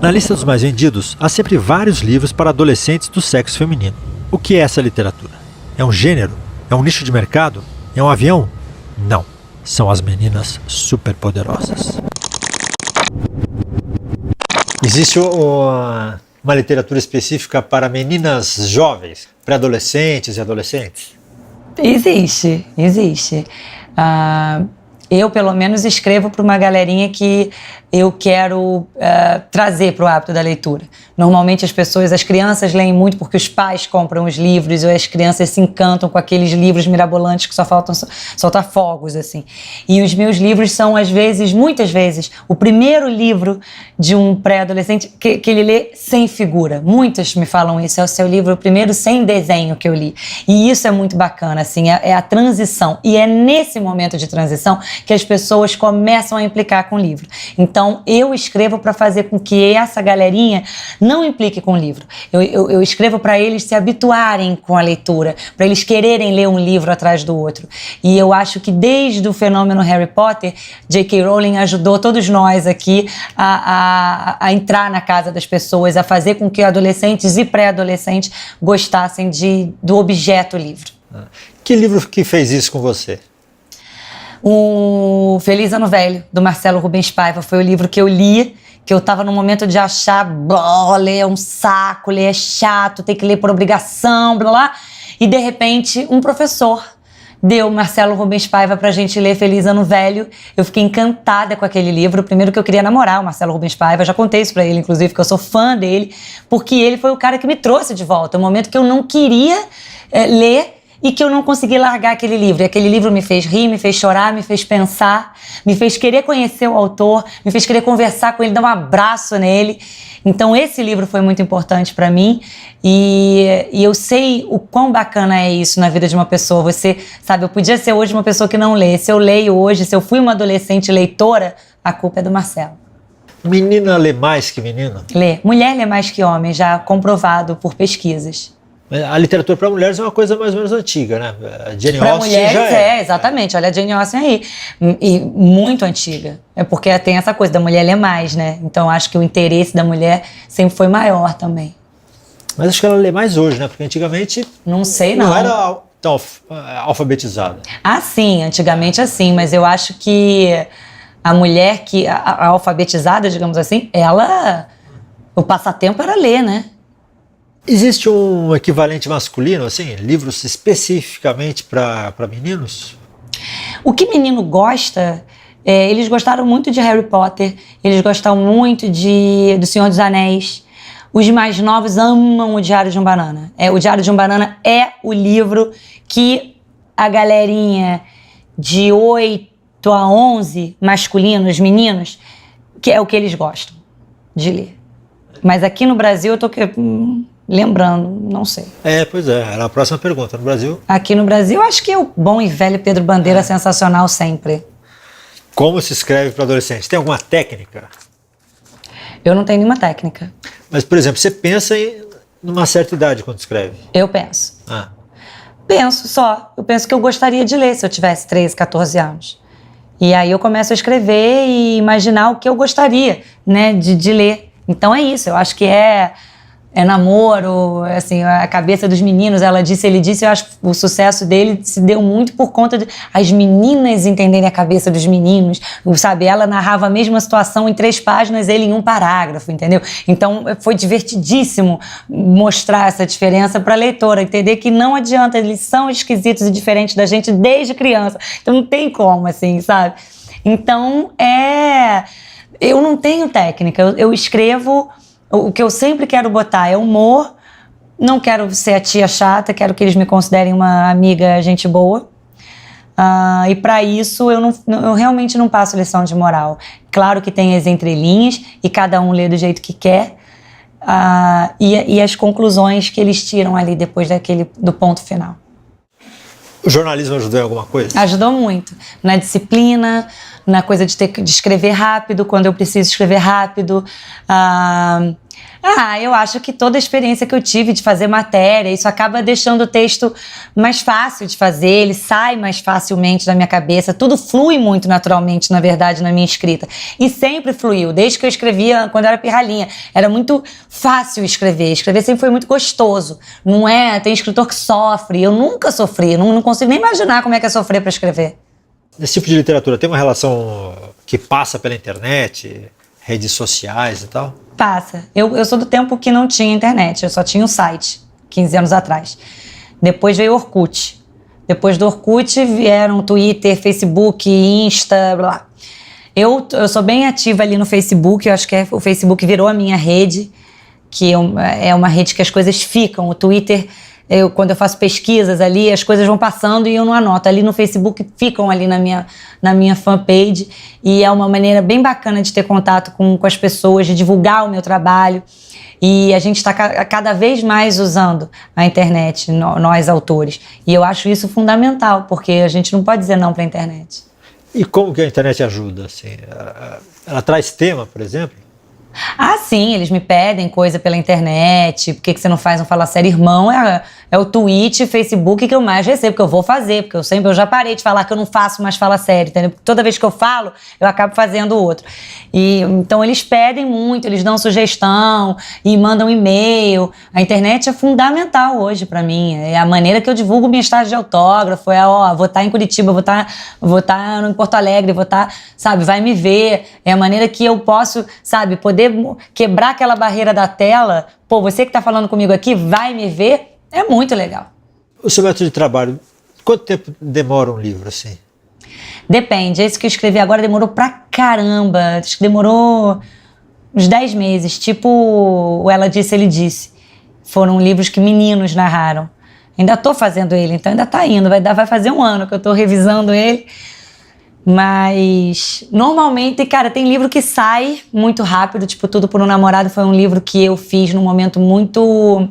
Na lista dos mais vendidos, há sempre vários livros para adolescentes do sexo feminino. O que é essa literatura? É um gênero? É um nicho de mercado? É um avião? Não. São as meninas superpoderosas. Existe uma literatura específica para meninas jovens, pré-adolescentes e adolescentes? Existe. Eu, pelo menos, escrevo para uma galerinha que eu quero trazer para o hábito da leitura. Normalmente as crianças leem muito porque os pais compram os livros, ou as crianças se encantam com aqueles livros mirabolantes que só faltam soltar fogos, assim. E os meus livros são, muitas vezes, o primeiro livro de um pré-adolescente que ele lê sem figura. Muitas me falam isso, é o seu livro, o primeiro sem desenho que eu li. E isso é muito bacana, assim, é a transição. E é nesse momento de transição que as pessoas começam a implicar com o livro. Então, eu escrevo para fazer com que essa galerinha não implique com o livro. Eu escrevo para eles se habituarem com a leitura, para eles quererem ler um livro atrás do outro. E eu acho que desde o fenômeno Harry Potter, J.K. Rowling ajudou todos nós aqui a entrar na casa das pessoas, a fazer com que adolescentes e pré-adolescentes gostassem do objeto livro. Que livro que fez isso com você? O Feliz Ano Velho, do Marcelo Rubens Paiva, foi o livro que eu li, que eu estava no momento de achar, ler é um saco, ler é chato, tem que ler por obrigação, blá, blá. E, de repente, um professor deu Marcelo Rubens Paiva pra gente ler Feliz Ano Velho. Eu fiquei encantada com aquele livro. Primeiro que eu queria namorar o Marcelo Rubens Paiva, já contei isso pra ele, inclusive, que eu sou fã dele, porque ele foi o cara que me trouxe de volta, o momento que eu não queria ler, e que eu não consegui largar aquele livro. E aquele livro me fez rir, me fez chorar, me fez pensar, me fez querer conhecer o autor, me fez querer conversar com ele, dar um abraço nele. Então esse livro foi muito importante para mim e eu sei o quão bacana é isso na vida de uma pessoa. Você sabe, eu podia ser hoje uma pessoa que não lê. Se eu leio hoje, se eu fui uma adolescente leitora, a culpa é do Marcelo. Menina lê mais que menino? Lê. Mulher lê mais que homem, já comprovado por pesquisas. A literatura para mulheres é uma coisa mais ou menos antiga, né? A Jane Austen mulheres já exatamente. Olha a Jane Austen aí. E muito antiga. É porque tem essa coisa da mulher ler mais, né? Então acho que o interesse da mulher sempre foi maior também. Mas acho que ela lê mais hoje, né? Porque antigamente... Não sei, não. Não era tão alfabetizada. Ah, sim. Antigamente assim. Mas eu acho que a mulher a alfabetizada, digamos assim, o passatempo era ler, né? Existe um equivalente masculino, assim, livros especificamente para meninos? O que menino gosta, eles gostaram muito de Harry Potter, eles gostam muito do Senhor dos Anéis. Os mais novos amam o Diário de um Banana. O Diário de um Banana é o livro que a galerinha de 8 a 11, masculinos, meninos, que é o que eles gostam de ler. Mas aqui no Brasil eu tô... lembrando, não sei. Pois é, era a próxima pergunta. No Brasil? Aqui no Brasil, acho que é o bom e velho Pedro Bandeira, sensacional sempre. Como se escreve para adolescente? Tem alguma técnica? Eu não tenho nenhuma técnica. Mas, por exemplo, você pensa numa certa idade quando escreve? Eu penso. Penso só. Eu penso que eu gostaria de ler se eu tivesse 13, 14 anos. E aí eu começo a escrever e imaginar o que eu gostaria, né, de ler. Então é isso, eu acho que é namoro, assim, a cabeça dos meninos, ele disse, eu acho que o sucesso dele se deu muito por conta de as meninas entenderem a cabeça dos meninos, sabe, ela narrava a mesma situação em 3 páginas, ele em 1 parágrafo, entendeu? Então foi divertidíssimo mostrar essa diferença para a leitora, entender que não adianta, eles são esquisitos e diferentes da gente desde criança, então não tem como, assim, sabe? Então eu não tenho técnica, eu escrevo. O que eu sempre quero botar é humor, não quero ser a tia chata, quero que eles me considerem uma amiga, gente boa. E para isso eu realmente não passo lição de moral. Claro que tem as entrelinhas e cada um lê do jeito que quer. E as conclusões que eles tiram ali depois do ponto final. O jornalismo ajudou em alguma coisa? Ajudou muito. Na disciplina, na coisa de escrever rápido, quando eu preciso escrever rápido. Eu acho que toda a experiência que eu tive de fazer matéria, isso acaba deixando o texto mais fácil de fazer, ele sai mais facilmente da minha cabeça, tudo flui muito naturalmente, na verdade, na minha escrita. E sempre fluiu, desde que eu escrevia quando eu era pirralhinha. Era muito fácil escrever sempre foi muito gostoso. Não é? Tem escritor que sofre, eu nunca sofri, não consigo nem imaginar como é que é sofrer para escrever. Esse tipo de literatura tem uma relação que passa pela internet, redes sociais e tal? Passa. Eu sou do tempo que não tinha internet, eu só tinha um site, 15 anos atrás. Depois veio o Orkut. Depois do Orkut vieram Twitter, Facebook, Insta, blá. Eu sou bem ativa ali no Facebook, eu acho que o Facebook virou a minha rede, que é uma rede que as coisas ficam. O Twitter, quando eu faço pesquisas ali, as coisas vão passando e eu não anoto. Ali no Facebook ficam ali na minha fanpage, e é uma maneira bem bacana de ter contato com as pessoas, de divulgar o meu trabalho. E a gente está cada vez mais usando a internet, nós autores. E eu acho isso fundamental, porque a gente não pode dizer não para a internet. E como que a internet ajuda? Assim, ela traz tema, por exemplo? Sim, eles me pedem coisa pela internet. Por que você não faz um Fala Sério? Irmão, é o Twitch, Facebook que eu mais recebo, que eu vou fazer, porque eu já parei de falar que eu não faço mais Fala Sério, entendeu? Porque toda vez que eu falo, eu acabo fazendo outro. Então eles pedem muito, eles dão sugestão e mandam e-mail. A internet é fundamental hoje pra mim, é a maneira que eu divulgo minha estágio de autógrafo, vou estar em Curitiba, vou estar em Porto Alegre, sabe, vai me ver, é a maneira que eu posso, sabe, poder quebrar aquela barreira da tela. Você que tá falando comigo aqui vai me ver, é muito legal. O seu método de trabalho, quanto tempo demora um livro assim? Depende, esse que eu escrevi agora demorou pra caramba, acho que demorou uns 10 meses, tipo o Ela Disse, Ele Disse. Foram livros que meninos narraram. Ainda tô fazendo ele, então ainda tá indo, vai fazer um ano que eu tô revisando ele. Mas, normalmente, cara, tem livro que sai muito rápido, tipo Tudo por um Namorado foi um livro que eu fiz num momento muito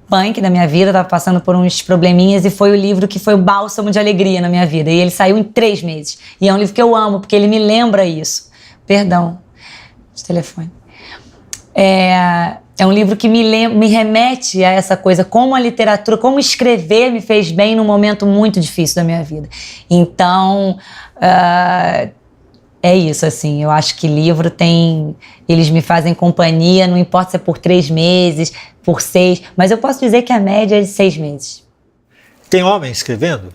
punk da minha vida, tava passando por uns probleminhas, e foi o livro que foi o bálsamo de alegria na minha vida, e ele saiu em 3 meses. E é um livro que eu amo, porque ele me lembra isso. Perdão, de telefone. É um livro que me remete a essa coisa, como a literatura, como escrever me fez bem num momento muito difícil da minha vida. Então, é isso, assim, eu acho que livro eles me fazem companhia, não importa se é por 3 meses, por 6, mas eu posso dizer que a média é de 6 meses. Tem homem escrevendo,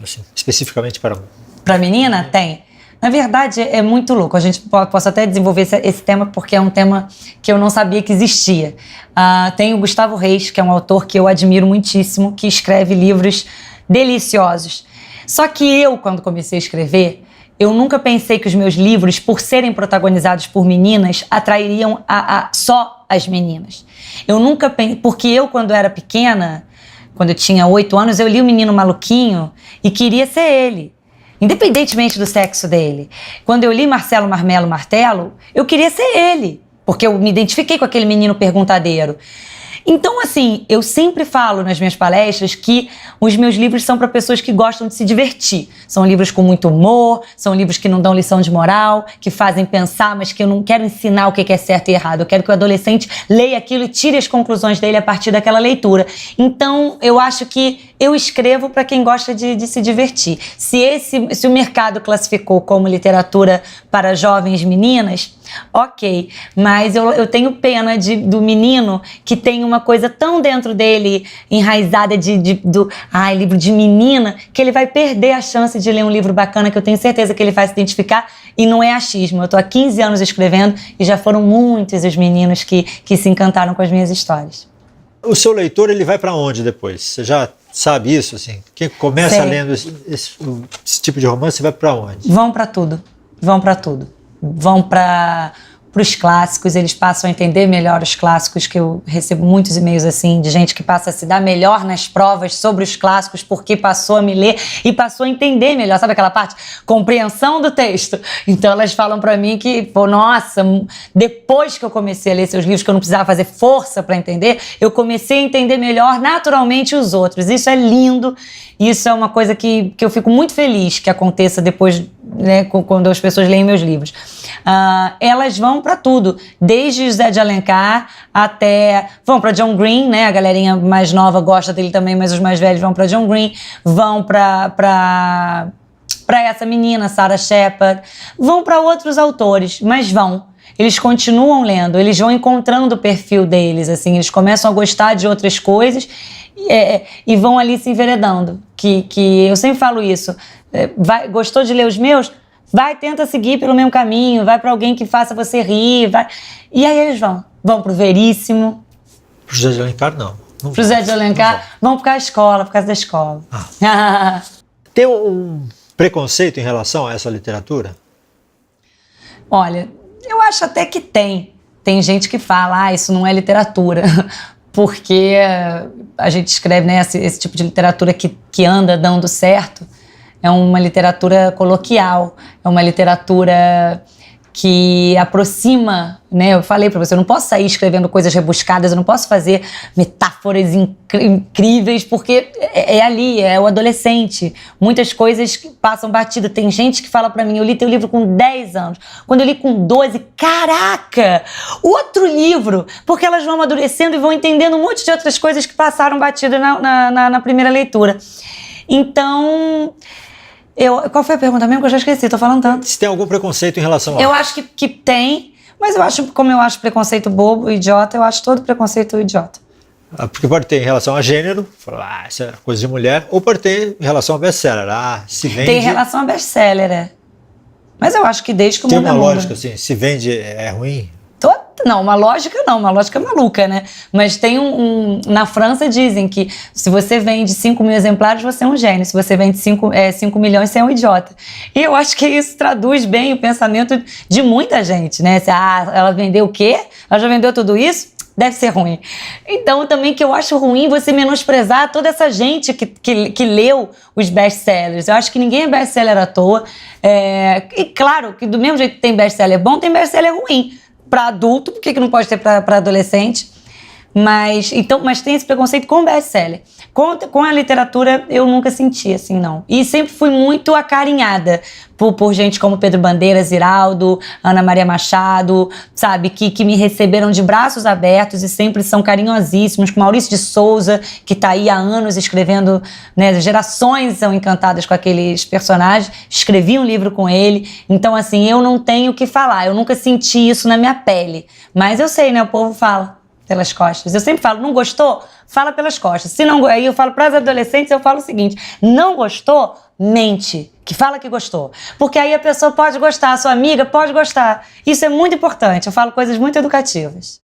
assim, especificamente para menina? Tem. Na verdade, é muito louco. A gente posso até desenvolver esse tema, porque é um tema que eu não sabia que existia. Tem o Gustavo Reis, que é um autor que eu admiro muitíssimo, que escreve livros deliciosos. Só que eu, quando comecei a escrever, eu nunca pensei que os meus livros, por serem protagonizados por meninas, atrairiam só as meninas. Eu nunca pensei, porque eu, quando era pequena, quando eu tinha 8 anos, eu li O Menino Maluquinho e queria ser ele, independentemente do sexo dele. Quando eu li Marcelo Marmelo Martelo, eu queria ser ele, porque eu me identifiquei com aquele menino perguntadeiro. Então, assim, eu sempre falo nas minhas palestras que os meus livros são para pessoas que gostam de se divertir. São livros com muito humor, são livros que não dão lição de moral, que fazem pensar, mas que eu não quero ensinar o que é certo e errado. Eu quero que o adolescente leia aquilo e tire as conclusões dele a partir daquela leitura. Então, eu acho que eu escrevo para quem gosta de se divertir. Se o mercado classificou como literatura para jovens meninas, ok, mas eu tenho pena do menino que tem uma coisa tão dentro dele, enraizada livro de menina, que ele vai perder a chance de ler um livro bacana que eu tenho certeza que ele vai se identificar, e não é achismo. Eu tô há 15 anos escrevendo e já foram muitos os meninos que se encantaram com as minhas histórias. O seu leitor, ele vai para onde depois? Você já sabe isso, assim? Quem começa lendo esse tipo de romance, vai para onde? Vão para tudo. Vão para os clássicos, eles passam a entender melhor os clássicos, que eu recebo muitos e-mails assim, de gente que passa a se dar melhor nas provas sobre os clássicos porque passou a me ler e passou a entender melhor, sabe aquela parte? Compreensão do texto. Então elas falam pra mim que, nossa, depois que eu comecei a ler seus livros, que eu não precisava fazer força pra entender, eu comecei a entender melhor naturalmente os outros. Isso é lindo, isso é uma coisa que eu fico muito feliz que aconteça depois, né, quando as pessoas leem meus livros. elas vão para tudo, desde José de Alencar até... Vão para John Green, né? A galerinha mais nova gosta dele também, mas os mais velhos vão para John Green, vão para essa menina, Sarah Shepard, vão para outros autores, mas vão. Eles continuam lendo, eles vão encontrando o perfil deles, assim, eles começam a gostar de outras coisas e vão ali se enveredando. Que eu sempre falo isso, gostou de ler os meus? Vai, tenta seguir pelo mesmo caminho, vai para alguém que faça você rir, vai. E aí eles vão pro Veríssimo. Pro José de Alencar, não. Pro José de Alencar, vão por causa da escola. Tem um preconceito em relação a essa literatura? Olha, eu acho até que tem. Tem gente que fala, isso não é literatura, porque a gente escreve, né, esse tipo de literatura que anda dando certo. É uma literatura coloquial, é uma literatura que aproxima, né? Eu falei para você, eu não posso sair escrevendo coisas rebuscadas, eu não posso fazer metáforas incríveis, porque é ali, é o adolescente. Muitas coisas que passam batido. Tem gente que fala para mim, eu li teu livro com 10 anos. Quando eu li com 12, caraca! Outro livro! Porque elas vão amadurecendo e vão entendendo um monte de outras coisas que passaram batido na primeira leitura. Então... qual foi a pergunta mesmo? Que eu já esqueci, tô falando tanto. Se tem algum preconceito em relação a... Eu acho que tem, mas como eu acho preconceito bobo, idiota, eu acho todo preconceito idiota. Porque pode ter em relação a gênero, falar, isso é coisa de mulher, ou pode ter em relação a best-seller, se vende... Tem em relação a best-seller, Mas eu acho que desde que o mundo Tem uma lógica assim, se vende é ruim? Não, uma lógica maluca, né? Mas tem na França dizem que se você vende 5 mil exemplares, você é um gênio. Se você vende 5 milhões, você é um idiota. E eu acho que isso traduz bem o pensamento de muita gente, né? Ela vendeu o quê? Ela já vendeu tudo isso? Deve ser ruim. Então, também que eu acho ruim você menosprezar toda essa gente que leu os best-sellers. Eu acho que ninguém é best-seller à toa. E claro que do mesmo jeito que tem best-seller bom, tem best-seller ruim. Para adulto, por que não pode ter para adolescente? Mas tem esse preconceito com best-seller. Com a literatura, eu nunca senti assim, não. E sempre fui muito acarinhada por gente como Pedro Bandeira, Ziraldo, Ana Maria Machado, sabe? Que me receberam de braços abertos e sempre são carinhosíssimos. Com Maurício de Souza, que está aí há anos escrevendo, né? Gerações são encantadas com aqueles personagens. Escrevi um livro com ele. Então, assim, eu não tenho o que falar. Eu nunca senti isso na minha pele. Mas eu sei, né? O povo fala pelas costas. Eu sempre falo, não gostou? Fala pelas costas. Se não, aí eu falo para as adolescentes, eu falo o seguinte, não gostou? Mente, que fala que gostou. Porque aí a pessoa pode gostar, a sua amiga pode gostar. Isso é muito importante, eu falo coisas muito educativas.